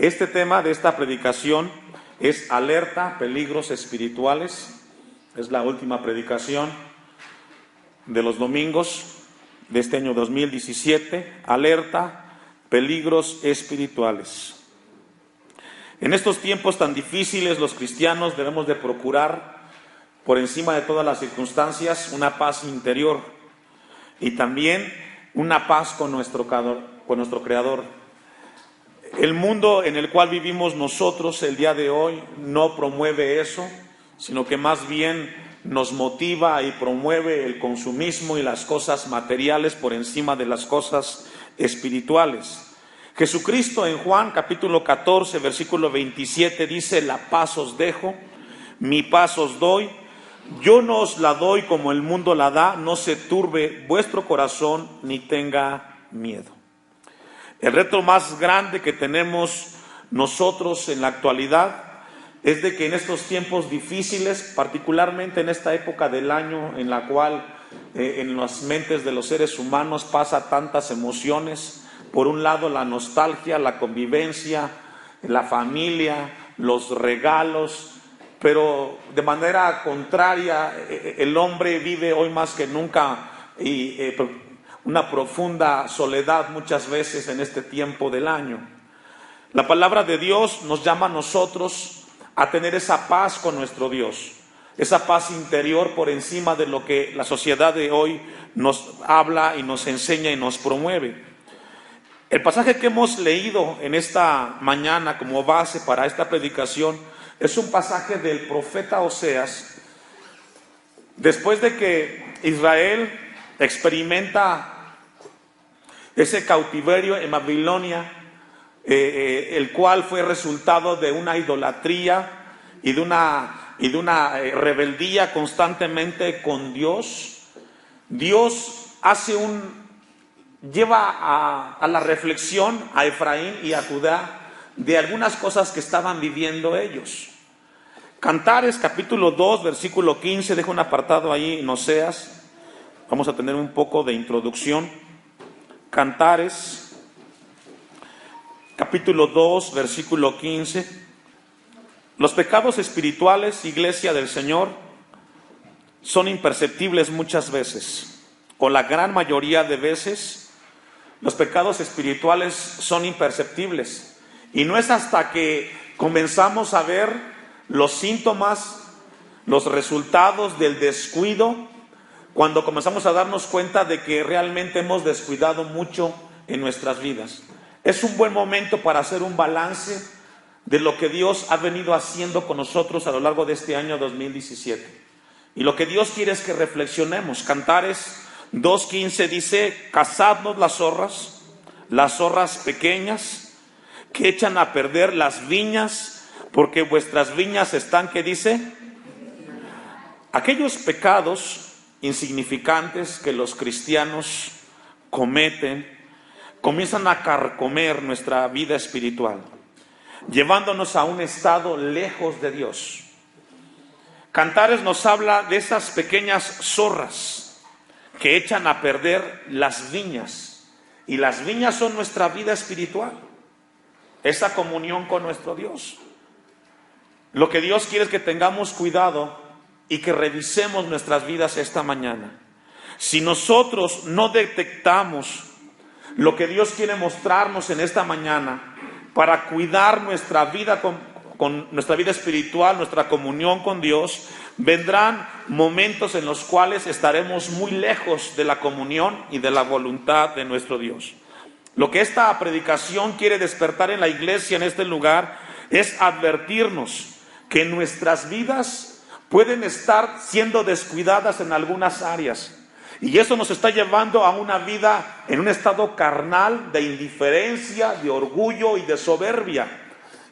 Este tema de esta predicación es alerta, peligros espirituales. Es la última predicación de los domingos de este año 2017. Alerta, peligros espirituales. En estos tiempos tan difíciles, los cristianos debemos de procurar, por encima de todas las circunstancias, una paz interior y también una paz con nuestro Creador. El mundo en el cual vivimos nosotros el día de hoy no promueve eso, sino que más bien nos motiva y promueve el consumismo y las cosas materiales por encima de las cosas espirituales. Jesucristo en Juan capítulo 14, versículo 27 dice: la paz os dejo, mi paz os doy. Yo no os la doy como el mundo la da, no se turbe vuestro corazón ni tenga miedo. El reto más grande que tenemos nosotros en la actualidad es de que en estos tiempos difíciles, particularmente en esta época del año en la cual en las mentes de los seres humanos pasa tantas emociones, por un lado la nostalgia, la convivencia, la familia, los regalos, pero de manera contraria el hombre vive hoy más que nunca una profunda soledad muchas veces en este tiempo del año. La palabra de Dios nos llama a nosotros a tener esa paz con nuestro Dios, esa paz interior por encima de lo que la sociedad de hoy nos habla y nos enseña y nos promueve. El pasaje que hemos leído en esta mañana como base para esta predicación es un pasaje del profeta Oseas. Después de que Israel experimenta ese cautiverio en Babilonia, el cual fue resultado de una idolatría y de una rebeldía constantemente con Dios, Dios lleva a la reflexión a Efraín y a Judá de algunas cosas que estaban viviendo ellos. Cantares capítulo 2 versículo 15, dejo un apartado ahí en Oseas, vamos a tener un poco de introducción. Cantares capítulo 2 versículo 15. Los pecados espirituales, iglesia del Señor, son imperceptibles muchas veces, o la gran mayoría de veces. Los pecados espirituales son imperceptibles, y no es hasta que comenzamos a ver los síntomas, los resultados del descuido, cuando comenzamos a darnos cuenta de que realmente hemos descuidado mucho en nuestras vidas. Es un buen momento para hacer un balance de lo que Dios ha venido haciendo con nosotros a lo largo de este año 2017. Y lo que Dios quiere es que reflexionemos. Cantares 2:15 dice: cazadnos las zorras pequeñas, que echan a perder las viñas, porque vuestras viñas están, ¿qué dice? Aquellos pecados insignificantes que los cristianos cometen comienzan a carcomer nuestra vida espiritual, llevándonos a un estado lejos de Dios. Cantares nos habla de esas pequeñas zorras que echan a perder las viñas, y las viñas son nuestra vida espiritual, esa comunión con nuestro Dios. Lo que Dios quiere es que tengamos cuidado y que revisemos nuestras vidas esta mañana. Si nosotros no detectamos lo que Dios quiere mostrarnos en esta mañana para cuidar nuestra vida con nuestra vida espiritual, nuestra comunión con Dios, vendrán momentos en los cuales estaremos muy lejos de la comunión y de la voluntad de nuestro Dios. Lo que esta predicación quiere despertar en la iglesia en este lugar es advertirnos que nuestras vidas pueden estar siendo descuidadas en algunas áreas, y eso nos está llevando a una vida en un estado carnal de indiferencia, de orgullo y de soberbia.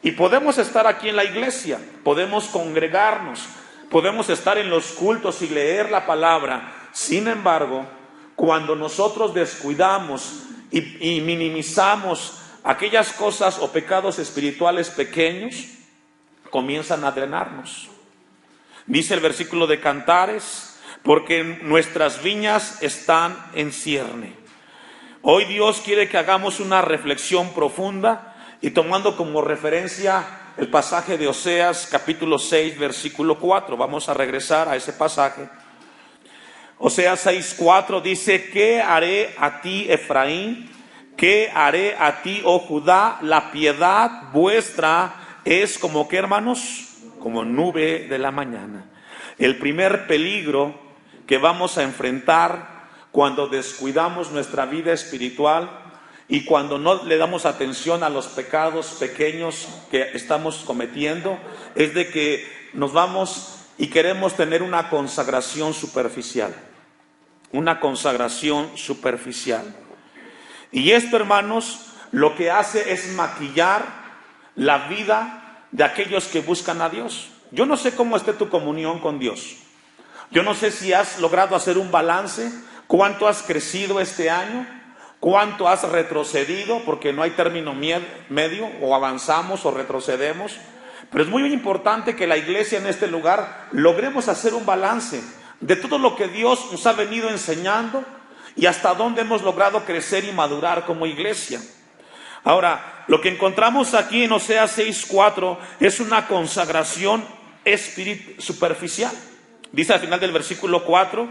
Y podemos estar aquí en la iglesia, podemos congregarnos, podemos estar en los cultos y leer la palabra. Sin embargo, cuando nosotros descuidamos y minimizamos aquellas cosas o pecados espirituales pequeños, comienzan a drenarnos. Dice el versículo de Cantares: porque nuestras viñas están en cierne. Hoy Dios quiere que hagamos una reflexión profunda y tomando como referencia el pasaje de Oseas capítulo 6 versículo 4. Vamos a regresar a ese pasaje. Oseas 6:4 dice: ¿qué haré a ti, Efraín? ¿Qué haré a ti, oh Judá? La piedad vuestra es como, ¿qué, hermanos? Como nube de la mañana. El primer peligro que vamos a enfrentar cuando descuidamos nuestra vida espiritual y cuando no le damos atención a los pecados pequeños que estamos cometiendo es de que nos vamos y queremos tener una consagración superficial. Una consagración superficial. Y esto, hermanos, lo que hace es maquillar la vida de aquellos que buscan a Dios. Yo no sé cómo esté tu comunión con Dios. Yo no sé si has logrado hacer un balance, cuánto has crecido este año, cuánto has retrocedido, porque no hay término medio, o avanzamos o retrocedemos. Pero es muy importante que la iglesia en este lugar logremos hacer un balance de todo lo que Dios nos ha venido enseñando y hasta dónde hemos logrado crecer y madurar como iglesia. Ahora, lo que encontramos aquí en Oseas 6:4 es una consagración superficial. Dice al final del versículo 4: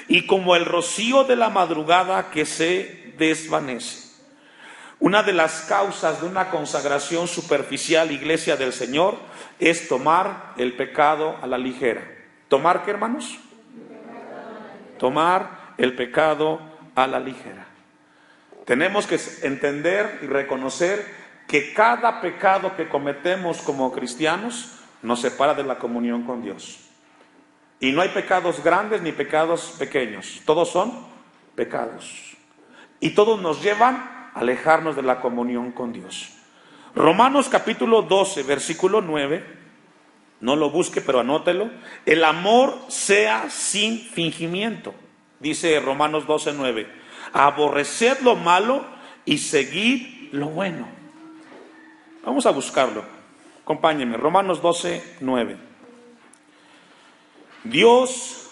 y como el rocío de la madrugada que se desvanece. Una de las causas de una consagración superficial, iglesia del Señor, es tomar el pecado a la ligera. ¿Tomar qué, hermanos? Tomar el pecado a la ligera. Tenemos que entender y reconocer que cada pecado que cometemos como cristianos nos separa de la comunión con Dios. Y no hay pecados grandes ni pecados pequeños. Todos son pecados. Y todos nos llevan a alejarnos de la comunión con Dios. Romanos capítulo 12, versículo 9. No lo busque, pero anótelo. El amor sea sin fingimiento. Dice Romanos 12, 9. Aborreced lo malo y seguid lo bueno. Vamos a buscarlo. Acompáñenme. Romanos 12, 9. Dios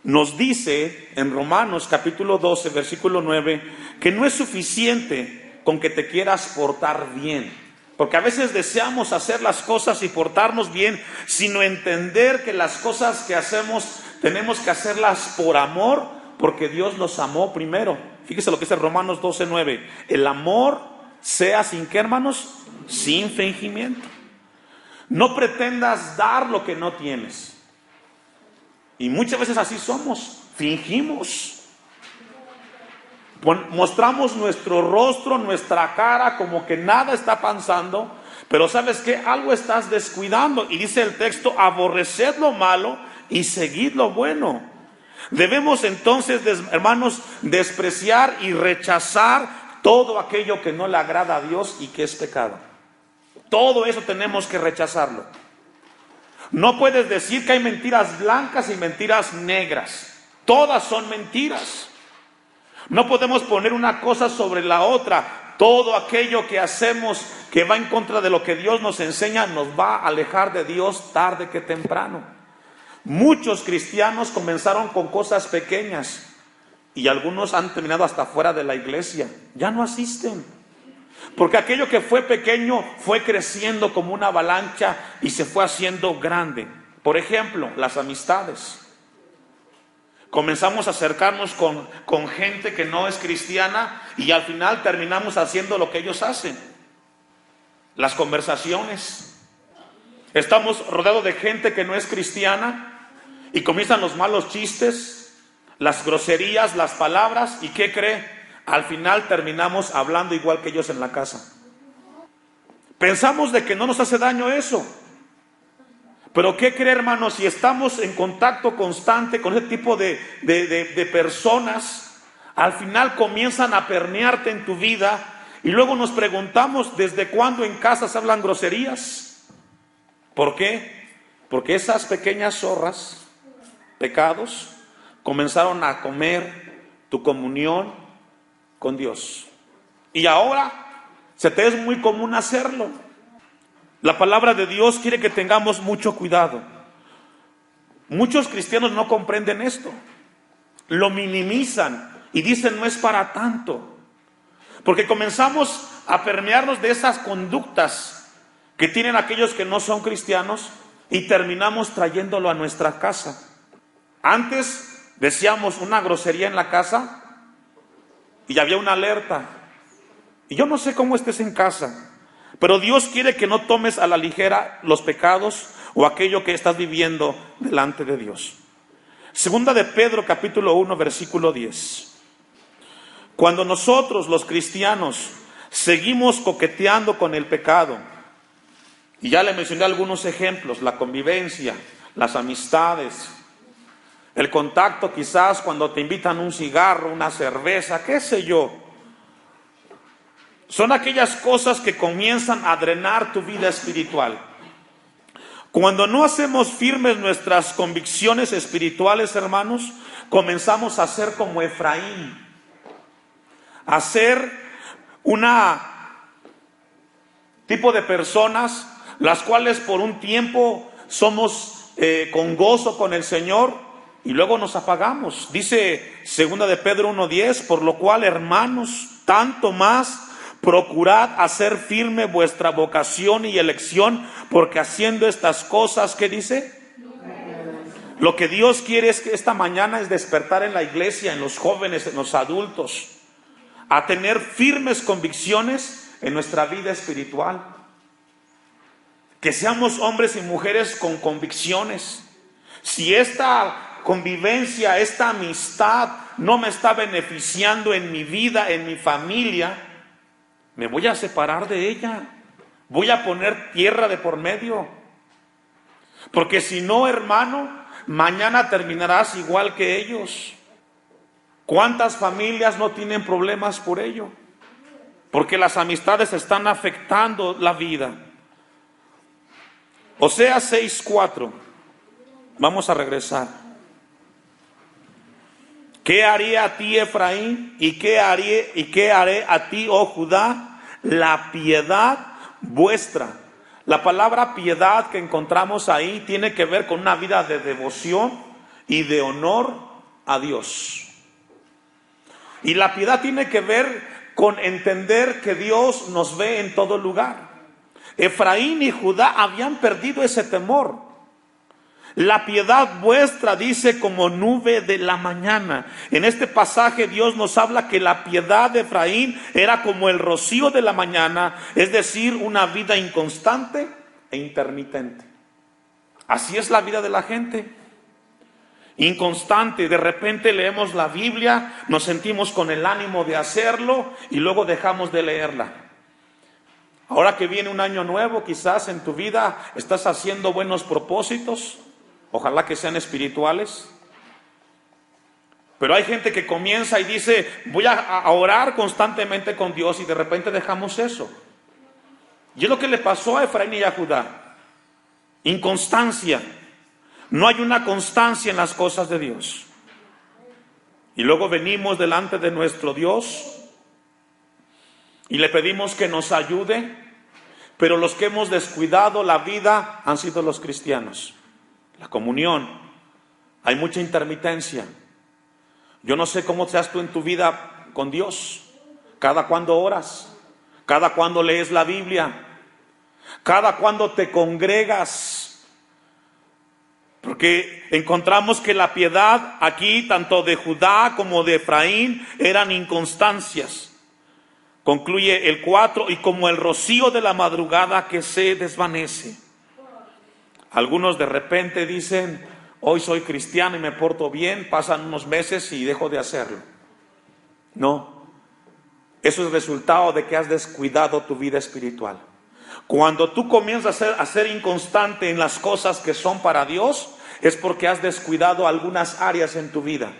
nos dice en Romanos capítulo 12, versículo 9, que no es suficiente con que te quieras portar bien. Porque a veces deseamos hacer las cosas y portarnos bien, sino entender que las cosas que hacemos tenemos que hacerlas por amor, porque Dios nos amó primero. Fíjese lo que dice Romanos 12, 9. El amor sea sin qué, hermanos, sin fingimiento. No pretendas dar lo que no tienes. Y muchas veces así somos, fingimos. Mostramos nuestro rostro, nuestra cara, como que nada está pasando, pero ¿sabes qué? Algo estás descuidando. Y dice el texto: aborreced lo malo y seguid lo bueno. Debemos entonces, hermanos, despreciar y rechazar todo aquello que no le agrada a Dios y que es pecado. Todo eso tenemos que rechazarlo. No puedes decir que hay mentiras blancas y mentiras negras. Todas son mentiras. No podemos poner una cosa sobre la otra. Todo aquello que hacemos que va en contra de lo que Dios nos enseña nos va a alejar de Dios tarde que temprano. Muchos cristianos comenzaron con cosas pequeñas y algunos han terminado hasta fuera de la iglesia. Ya no asisten. Porque aquello que fue pequeño fue creciendo como una avalancha y se fue haciendo grande. Por ejemplo, las amistades. Comenzamos a acercarnos con gente que no es cristiana y al final terminamos haciendo lo que ellos hacen. Las conversaciones. Estamos rodeados de gente que no es cristiana y comienzan los malos chistes, las groserías, las palabras. ¿Y qué cree? Al final terminamos hablando igual que ellos en la casa. Pensamos de que no nos hace daño eso. Pero ¿qué cree, hermanos? Si estamos en contacto constante con ese tipo de personas, al final comienzan a permearte en tu vida y luego nos preguntamos ¿desde cuándo en casa se hablan groserías? ¿Por qué? Porque esas pequeñas zorras, pecados, comenzaron a comer tu comunión con Dios. Y ahora se te es muy común hacerlo. La palabra de Dios quiere que tengamos mucho cuidado. Muchos cristianos no comprenden esto. Lo minimizan y dicen no es para tanto. Porque comenzamos a permearnos de esas conductas que tienen aquellos que no son cristianos y terminamos trayéndolo a nuestra casa. Antes decíamos una grosería en la casa y había una alerta. Y yo no sé cómo estés en casa, pero Dios quiere que no tomes a la ligera los pecados o aquello que estás viviendo delante de Dios. Segunda de Pedro, capítulo 1, versículo 10. Cuando nosotros, los cristianos, seguimos coqueteando con el pecado, y ya le mencioné algunos ejemplos, la convivencia, las amistades, el contacto quizás cuando te invitan un cigarro, una cerveza, qué sé yo. Son aquellas cosas que comienzan a drenar tu vida espiritual. Cuando no hacemos firmes nuestras convicciones espirituales, hermanos, comenzamos a ser como Efraín, a ser una tipo de personas las cuales por un tiempo somos con gozo con el Señor y luego nos apagamos. Dice 2 de Pedro 1:10, por lo cual, hermanos, tanto más procurad hacer firme vuestra vocación y elección, porque haciendo estas cosas, ¿qué dice? Lo que Dios quiere es que esta mañana es despertar en la iglesia, en los jóvenes, en los adultos, a tener firmes convicciones en nuestra vida espiritual. Que seamos hombres y mujeres con convicciones. Si esta convivencia, esta amistad no me está beneficiando en mi vida, en mi familia, me voy a separar de ella. Voy a poner tierra de por medio. Porque si no, hermano, mañana terminarás igual que ellos. ¿Cuántas familias no tienen problemas por ello? Porque las amistades están afectando la vida. Oseas 6:4. Vamos a regresar. ¿Qué haré a ti, Efraín? ¿Y qué haré a ti, oh Judá? La piedad vuestra. La palabra piedad que encontramos ahí tiene que ver con una vida de devoción y de honor a Dios. Y la piedad tiene que ver con entender que Dios nos ve en todo lugar. Efraín y Judá habían perdido ese temor. La piedad vuestra, dice, como nube de la mañana. En este pasaje Dios nos habla que la piedad de Efraín era como el rocío de la mañana, es decir, una vida inconstante e intermitente. Así es la vida de la gente. Inconstante, de repente leemos la Biblia, nos sentimos con el ánimo de hacerlo y luego dejamos de leerla. Ahora que viene un año nuevo, quizás en tu vida estás haciendo buenos propósitos, ojalá que sean espirituales. Pero hay gente que comienza y dice, voy a orar constantemente con Dios, y de repente dejamos eso. Y es lo que le pasó a Efraín y a Judá. Inconstancia. No hay una constancia en las cosas de Dios. Y luego venimos delante de nuestro Dios y le pedimos que nos ayude, pero los que hemos descuidado la vida han sido los cristianos. La comunión, hay mucha intermitencia. Yo no sé cómo seas tú en tu vida con Dios. Cada cuando oras, cada cuando lees la Biblia, cada cuando te congregas. Porque encontramos que la piedad aquí, tanto de Judá como de Efraín, eran inconstancias. Concluye el 4, y como el rocío de la madrugada que se desvanece. Algunos de repente dicen, hoy soy cristiano y me porto bien, pasan unos meses y dejo de hacerlo. No, eso es resultado de que has descuidado tu vida espiritual. Cuando tú comienzas a ser inconstante en las cosas que son para Dios, es porque has descuidado algunas áreas en tu vida.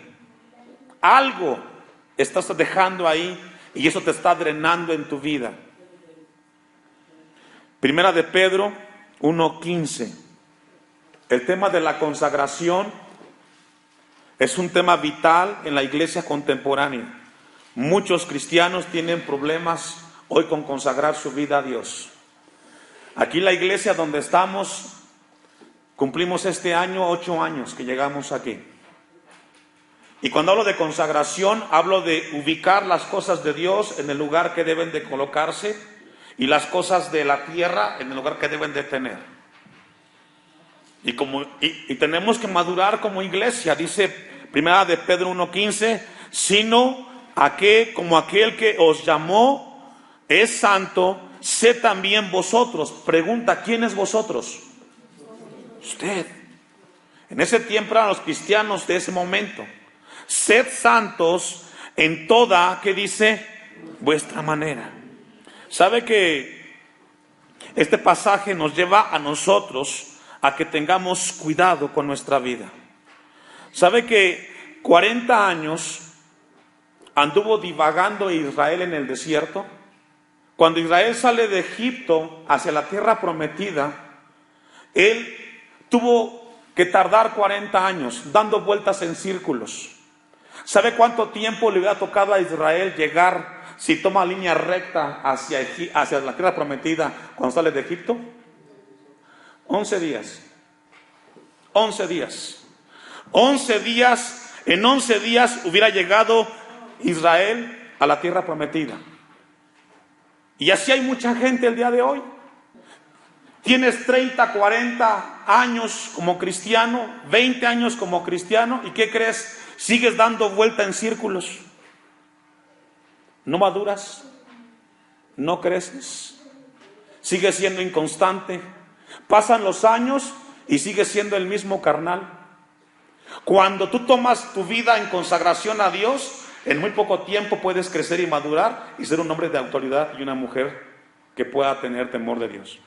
Algo estás dejando ahí y eso te está drenando en tu vida. Primera de Pedro 1:15. El tema de la consagración es un tema vital en la iglesia contemporánea. Muchos cristianos tienen problemas hoy con consagrar su vida a Dios. Aquí la iglesia donde estamos, cumplimos este año 8 años que llegamos aquí. Y cuando hablo de consagración, hablo de ubicar las cosas de Dios en el lugar que deben de colocarse y las cosas de la tierra en el lugar que deben de tener. Y tenemos que madurar como iglesia, dice primera de Pedro 1:15, sino como aquel que os llamó es santo, sé también vosotros. Pregunta, ¿quién es vosotros? Usted. En ese tiempo eran los cristianos de ese momento. Sed santos en toda, ¿qué dice? Vuestra manera. ¿Sabe que este pasaje nos lleva a nosotros a que tengamos cuidado con nuestra vida? ¿Sabe que 40 años anduvo divagando Israel en el desierto? Cuando Israel sale de Egipto hacia la tierra prometida, él tuvo que tardar 40 años dando vueltas en círculos. ¿Sabe cuánto tiempo le hubiera tocado a Israel llegar, si toma línea recta hacia la tierra prometida cuando sale de Egipto? 11 días. 11 días. 11 días. En 11 días hubiera llegado Israel a la tierra prometida. Y así hay mucha gente el día de hoy. Tienes 30, 40 años como cristiano, 20 años como cristiano, ¿y qué crees? Sigues dando vuelta en círculos. No maduras, no creces, sigues siendo inconstante. Pasan los años y sigues siendo el mismo carnal. Cuando tú tomas tu vida en consagración a Dios, en muy poco tiempo puedes crecer y madurar y ser un hombre de autoridad y una mujer que pueda tener temor de Dios.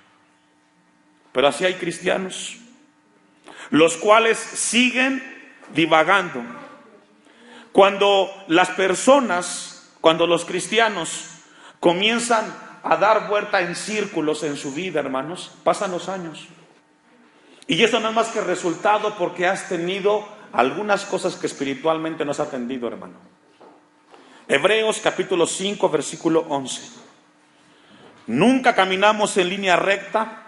Pero así hay cristianos, los cuales siguen divagando. Cuando los cristianos comienzan a dar vuelta en círculos en su vida, hermanos, pasan los años. Y eso no es más que resultado porque has tenido algunas cosas que espiritualmente no has atendido, hermano. Hebreos capítulo 5, versículo 11. Nunca caminamos en línea recta.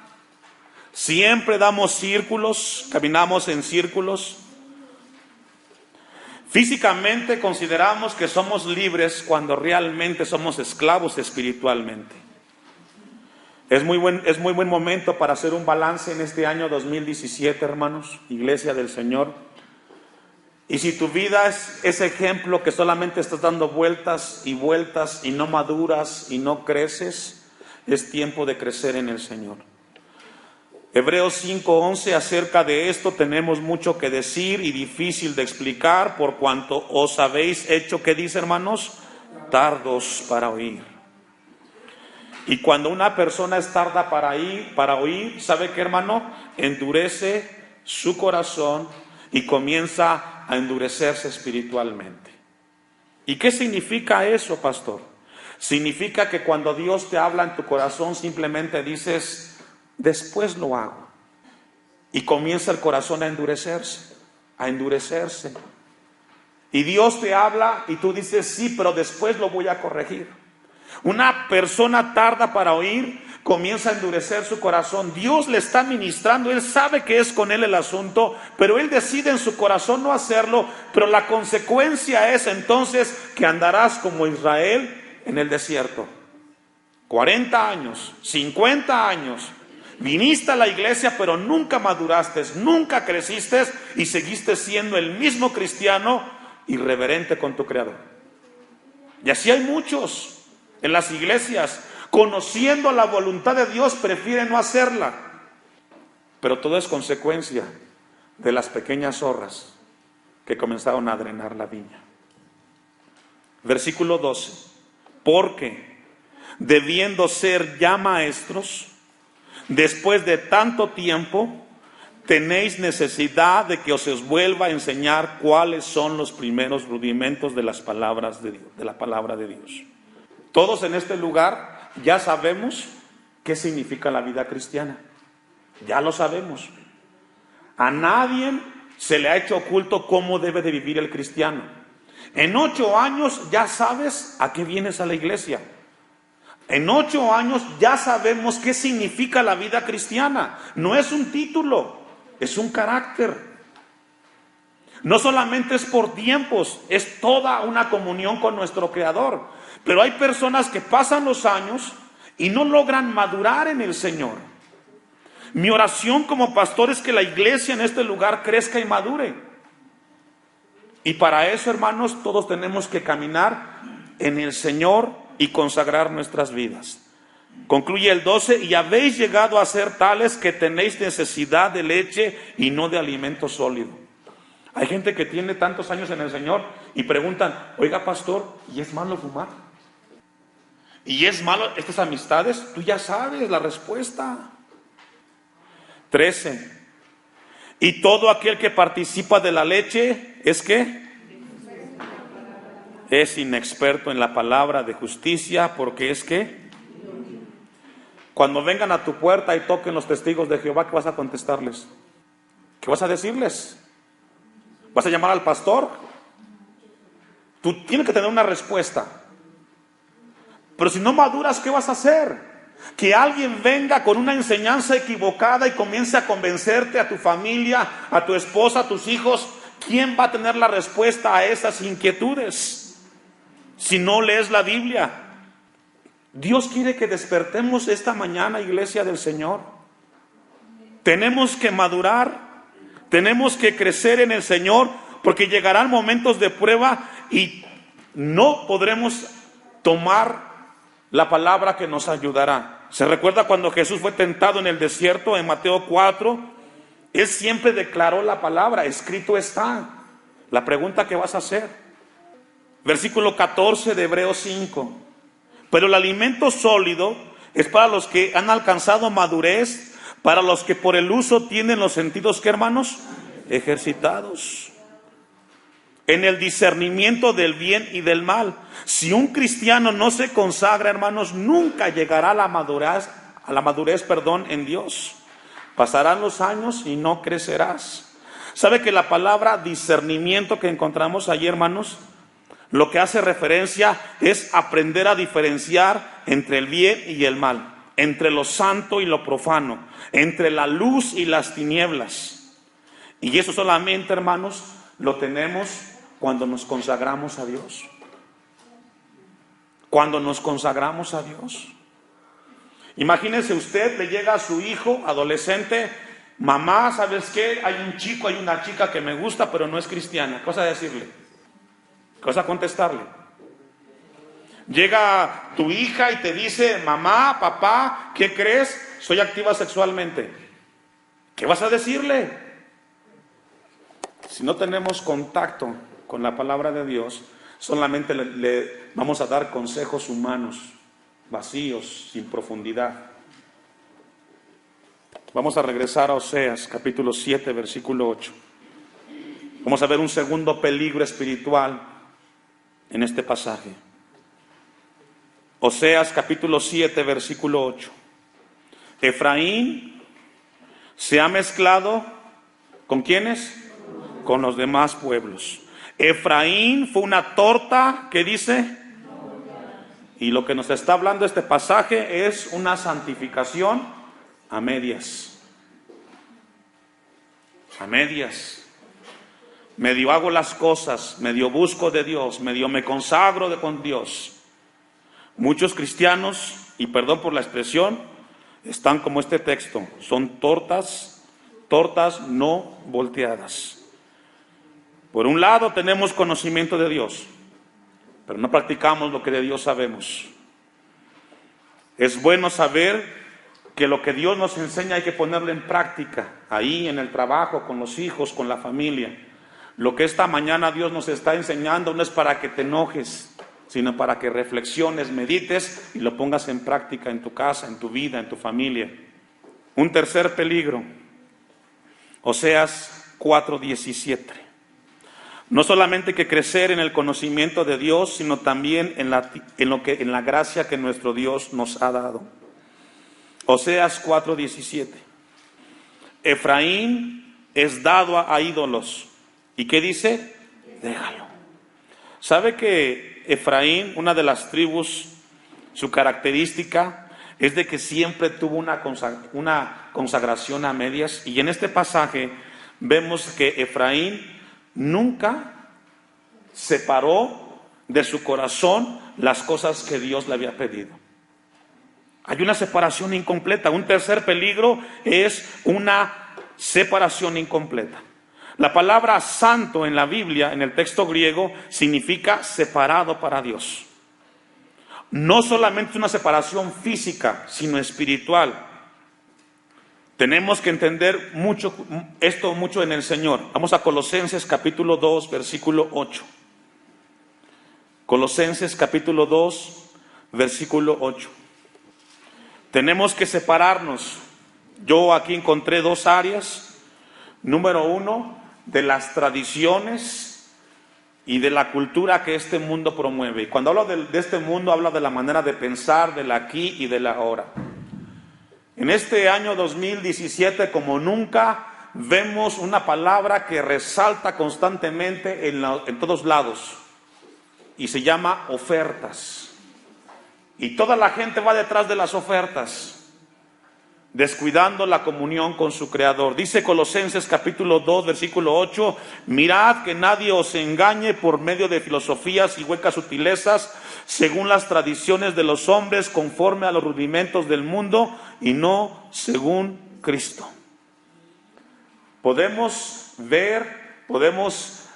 Siempre damos círculos, caminamos en círculos. Físicamente consideramos que somos libres cuando realmente somos esclavos espiritualmente. Es muy buen momento para hacer un balance en este año 2017, hermanos, Iglesia del Señor. Y si tu vida es ese ejemplo que solamente estás dando vueltas y vueltas y no maduras y no creces, es tiempo de crecer en el Señor. Hebreos 5:11, acerca de esto tenemos mucho que decir y difícil de explicar, por cuanto os habéis hecho, ¿qué dice, hermanos? Tardos para oír. Y cuando una persona es tarda para oír, ¿sabe qué, hermano? Endurece su corazón y comienza a endurecerse espiritualmente. ¿Y qué significa eso, pastor? Significa que cuando Dios te habla en tu corazón, simplemente dices, después lo hago. Y comienza el corazón a endurecerse, a endurecerse. Y Dios te habla y tú dices, sí, pero después lo voy a corregir. Una persona tarda para oír, comienza a endurecer su corazón. Dios le está ministrando, Él sabe que es con Él el asunto, pero Él decide en su corazón no hacerlo. Pero la consecuencia es entonces que andarás como Israel en el desierto. 40 años, 50 años. Viniste a la iglesia, pero nunca maduraste, nunca creciste y seguiste siendo el mismo cristiano irreverente con tu Creador. Y así hay muchos en las iglesias, conociendo la voluntad de Dios, prefieren no hacerla. Pero todo es consecuencia de las pequeñas zorras que comenzaron a drenar la viña. Versículo 12. Porque, debiendo ser ya maestros, después de tanto tiempo, tenéis necesidad de que os vuelva a enseñar cuáles son los primeros rudimentos de las palabras de Dios, de la palabra de Dios. Todos en este lugar ya sabemos qué significa la vida cristiana. Ya lo sabemos. A nadie se le ha hecho oculto cómo debe de vivir el cristiano. En 8 años ya sabes a qué vienes a la iglesia. En 8 años ya sabemos qué significa la vida cristiana. No es un título, es un carácter. No solamente es por tiempos, es toda una comunión con nuestro Creador. Pero hay personas que pasan los años y no logran madurar en el Señor. Mi oración como pastor es que la iglesia en este lugar crezca y madure. Y para eso, hermanos, todos tenemos que caminar en el Señor y consagrar nuestras vidas. Concluye el 12, y habéis llegado a ser tales que tenéis necesidad de leche y no de alimento sólido. Hay gente que tiene tantos años en el Señor y preguntan, oiga pastor, ¿y es malo fumar? ¿Y es malo estas amistades? Tú ya sabes la respuesta. 13. Y todo aquel que participa de la leche, ¿es qué? Es inexperto en la palabra de justicia, porque es que cuando vengan a tu puerta y toquen los testigos de Jehová, ¿qué vas a contestarles? ¿Qué vas a decirles? ¿Vas a llamar al pastor? Tú tienes que tener una respuesta. Pero si no maduras, ¿qué vas a hacer? Que alguien venga con una enseñanza equivocada y comience a convencerte a tu familia, a tu esposa, a tus hijos. ¿Quién va a tener la respuesta a esas inquietudes? Si no lees la Biblia. Dios quiere que despertemos esta mañana, iglesia del Señor. Tenemos que madurar, tenemos que crecer en el Señor, porque llegarán momentos de prueba y no podremos tomar la palabra que nos ayudará. ¿Se recuerda cuando Jesús fue tentado en el desierto en Mateo 4? Él siempre declaró la palabra, escrito está. La pregunta que vas a hacer. Versículo 14 de Hebreos 5. Pero el alimento sólido es para los que han alcanzado madurez, para los que por el uso tienen los sentidos, ¿qué, hermanos? Ejercitados en el discernimiento del bien y del mal. Si un cristiano no se consagra, hermanos, nunca llegará a la madurez, en Dios. Pasarán los años y no crecerás. ¿Sabe que la palabra discernimiento que encontramos allí, hermanos, lo que hace referencia es aprender a diferenciar entre el bien y el mal, entre lo santo y lo profano, entre la luz y las tinieblas? Y eso solamente, hermanos, lo tenemos cuando nos consagramos a Dios. Cuando nos consagramos a Dios. Imagínese usted, le llega a su hijo adolescente, mamá, ¿sabes qué? Hay un chico, hay una chica que me gusta, pero no es cristiana. ¿Qué vas a decirle? ¿Qué vas a contestarle? Llega tu hija y te dice, mamá, papá, ¿qué crees? Soy activa sexualmente. ¿Qué vas a decirle? Si no tenemos contacto con la palabra de Dios, solamente le vamos a dar consejos humanos, vacíos, sin profundidad. Vamos a regresar a Oseas, capítulo 7, versículo 8. Vamos a ver un segundo peligro espiritual en este pasaje. Oseas, capítulo 7, versículo 8. Efraín se ha mezclado, ¿con quiénes? Con los demás pueblos. Efraín fue una torta, ¿qué dice? Y lo que nos está hablando este pasaje es una santificación a medias. A medias. Medio hago las cosas, medio busco de Dios, medio me consagro con Dios. Muchos cristianos, y perdón por la expresión, están como este texto, son tortas no volteadas. Por un lado tenemos conocimiento de Dios, pero no practicamos lo que de Dios sabemos. Es bueno saber que lo que Dios nos enseña hay que ponerlo en práctica, ahí en el trabajo, con los hijos, con la familia. Lo que esta mañana Dios nos está enseñando no es para que te enojes, sino para que reflexiones, medites y lo pongas en práctica en tu casa, en tu vida, en tu familia. Un tercer peligro, Oseas 4:17. No solamente hay que crecer en el conocimiento de Dios, sino también en la gracia que nuestro Dios nos ha dado. Oseas 4:17. Efraín es dado a ídolos. ¿Y qué dice? Déjalo. ¿Sabe que Efraín, una de las tribus, su característica es de que siempre tuvo una consagración a medias? Y en este pasaje vemos que Efraín nunca separó de su corazón las cosas que Dios le había pedido. Hay una separación incompleta. Un tercer peligro es una separación incompleta. La palabra santo en la Biblia, en el texto griego, significa separado para Dios. No solamente una separación física, sino espiritual. Tenemos que entender esto mucho en el Señor. Vamos a Colosenses capítulo 2, versículo 8. Colosenses capítulo 2, versículo 8. Tenemos que separarnos. Yo aquí encontré dos áreas. Número uno, de las tradiciones y de la cultura que este mundo promueve. Y cuando hablo de este mundo, hablo de la manera de pensar, del aquí y del ahora. En este año 2017, como nunca, vemos una palabra que resalta constantemente en todos lados. Y se llama ofertas. Y toda la gente va detrás de las ofertas, descuidando la comunión con su Creador. Dice Colosenses capítulo 2, versículo 8, mirad que nadie os engañe por medio de filosofías y huecas sutilezas, según las tradiciones de los hombres, conforme a los rudimentos del mundo, y no según Cristo. Podemos ver, podemos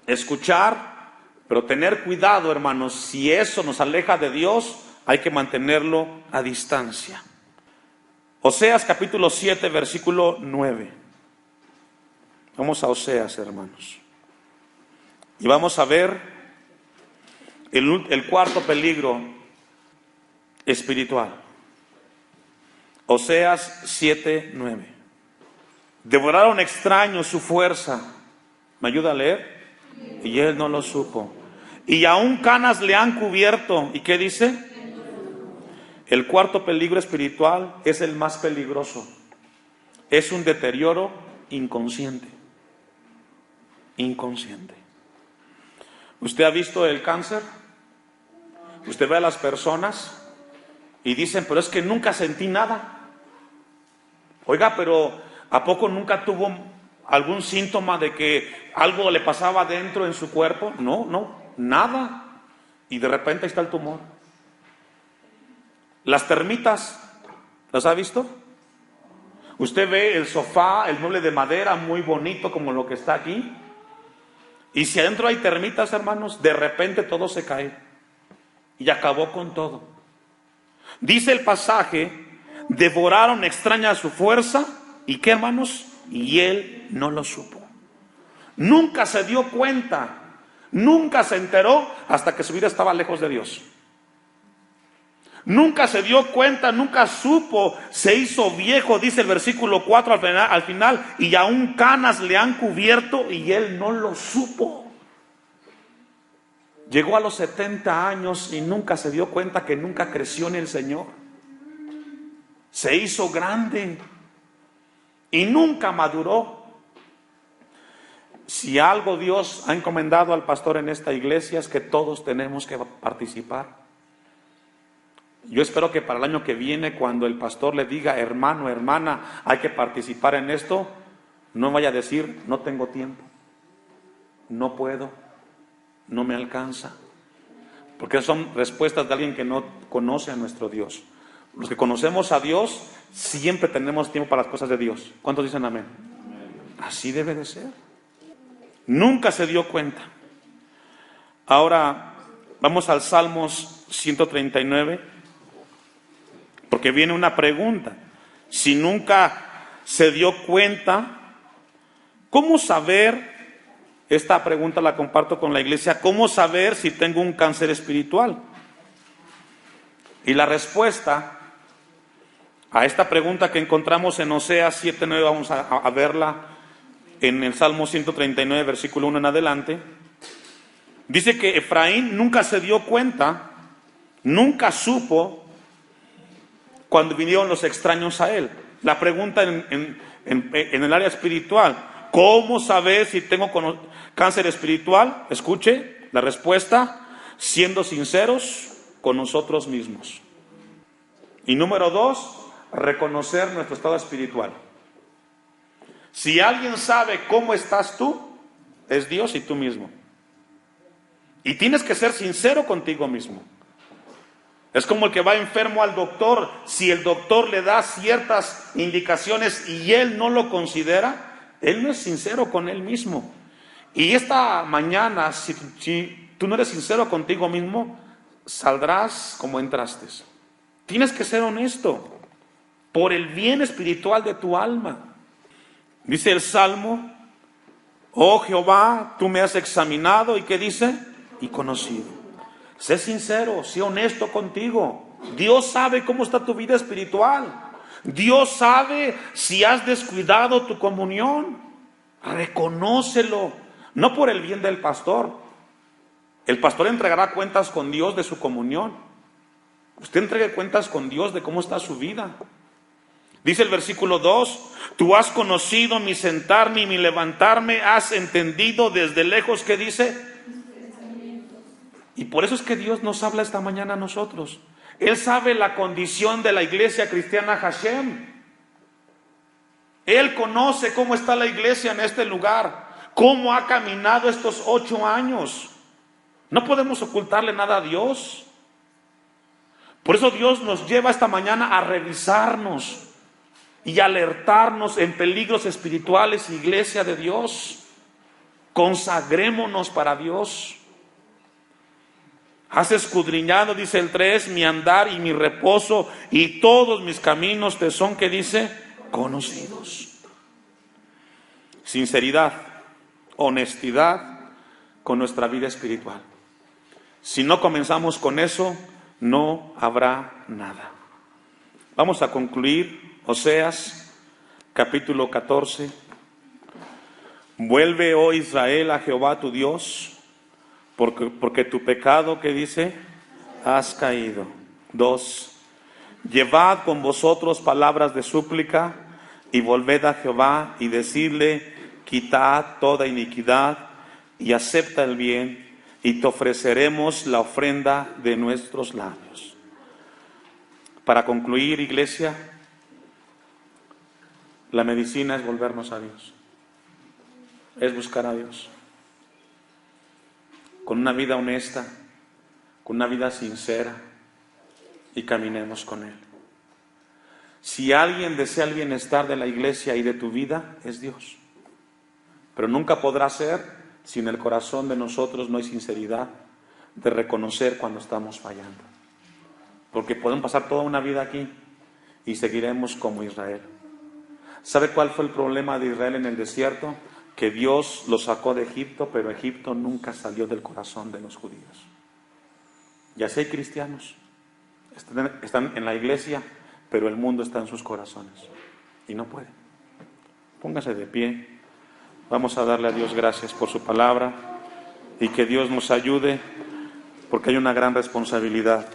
escuchar, pero tener cuidado, hermanos. Si eso nos aleja de Dios, hay que mantenerlo a distancia. Oseas capítulo 7, versículo 9. Vamos a Oseas, hermanos. Y vamos a ver el cuarto peligro espiritual. Oseas 7, 9. Devoraron extraños su fuerza. ¿Me ayuda a leer? Y él no lo supo. Y aún canas le han cubierto. ¿Y qué dice? El cuarto peligro espiritual es el más peligroso. Es un deterioro inconsciente. Inconsciente. ¿Usted ha visto el cáncer? Usted ve a las personas y dicen, pero es que nunca sentí nada. Oiga, pero ¿a poco nunca tuvo algún síntoma de que algo le pasaba dentro en su cuerpo? No, nada. Y de repente ahí está el tumor. Las termitas, ¿las ha visto? Usted ve el sofá, el mueble de madera muy bonito como lo que está aquí. Y si adentro hay termitas, hermanos, de repente todo se cae. Y acabó con todo. Dice el pasaje, devoraron extraña su fuerza. ¿Y qué, hermanos? Y él no lo supo. Nunca se dio cuenta. Nunca se enteró hasta que su vida estaba lejos de Dios. Nunca se dio cuenta, nunca supo, se hizo viejo, dice el versículo 4 al final, y aún canas le han cubierto y él no lo supo. Llegó a los 70 años y nunca se dio cuenta que nunca creció en el Señor. Se hizo grande y nunca maduró. Si algo Dios ha encomendado al pastor en esta iglesia es que todos tenemos que participar. Yo espero que para el año que viene, cuando el pastor le diga, hermano, hermana, hay que participar en esto, no vaya a decir, no tengo tiempo, no puedo, no me alcanza. Porque son respuestas de alguien que no conoce a nuestro Dios. Los que conocemos a Dios, siempre tenemos tiempo para las cosas de Dios. ¿Cuántos dicen amén? Así debe de ser. Nunca se dio cuenta. Ahora, vamos al Salmos 139. Porque viene una pregunta. Si nunca se dio cuenta, ¿cómo saber? Esta pregunta la comparto con la iglesia. ¿Cómo saber si tengo un cáncer espiritual? Y la respuesta a esta pregunta que encontramos en Oseas 7:9, vamos a verla en el Salmo 139, versículo 1 en adelante. Dice que Efraín nunca se dio cuenta, nunca supo cuando vinieron los extraños a él. La pregunta en el área espiritual, ¿cómo saber si tengo cáncer espiritual? Escuche la respuesta, siendo sinceros con nosotros mismos. Y número 2, reconocer nuestro estado espiritual. Si alguien sabe cómo estás tú, es Dios y tú mismo. Y tienes que ser sincero contigo mismo. Es como el que va enfermo al doctor. Si el doctor le da ciertas indicaciones y él no lo considera, él no es sincero con él mismo. Y esta mañana, si tú no eres sincero contigo mismo, saldrás como entraste. Tienes que ser honesto por el bien espiritual de tu alma. Dice el Salmo: oh Jehová, tú me has examinado. ¿Y qué dice? Y conocido. Sé sincero, sé honesto contigo. Dios sabe cómo está tu vida espiritual. Dios sabe si has descuidado tu comunión. Reconócelo. No por el bien del pastor. El pastor entregará cuentas con Dios de su comunión. Usted entregue cuentas con Dios de cómo está su vida. Dice el versículo 2: tú has conocido mi sentarme y mi levantarme, has entendido desde lejos. ¿Qué dice? Y por eso es que Dios nos habla esta mañana a nosotros. Él sabe la condición de la iglesia cristiana Hashem. Él conoce cómo está la iglesia en este lugar, cómo ha caminado estos 8 años. No podemos ocultarle nada a Dios. Por eso Dios nos lleva esta mañana a revisarnos y alertarnos en peligros espirituales, iglesia de Dios. Consagrémonos para Dios. Has escudriñado, dice el 3, mi andar y mi reposo, y todos mis caminos te son, ¿qué dice? Conocidos. Sinceridad, honestidad con nuestra vida espiritual. Si no comenzamos con eso, no habrá nada. Vamos a concluir. Oseas, capítulo 14. Vuelve, oh Israel, a Jehová tu Dios, porque tu pecado, ¿qué dice? Has caído. 2. Llevad con vosotros palabras de súplica y volved a Jehová y decidle: quitad toda iniquidad y acepta el bien, y te ofreceremos la ofrenda de nuestros labios. Para concluir, iglesia, la medicina es volvernos a Dios, es buscar a Dios con una vida honesta, con una vida sincera, y caminemos con Él. Si alguien desea el bienestar de la iglesia y de tu vida, es Dios. Pero nunca podrá ser si en el corazón de nosotros no hay sinceridad de reconocer cuando estamos fallando. Porque podemos pasar toda una vida aquí y seguiremos como Israel. ¿Sabe cuál fue el problema de Israel en el desierto? Que Dios los sacó de Egipto, pero Egipto nunca salió del corazón de los judíos. Y así hay cristianos. Están en la iglesia, pero el mundo está en sus corazones. Y no pueden. Póngase de pie. Vamos a darle a Dios gracias por su palabra. Y que Dios nos ayude, porque hay una gran responsabilidad.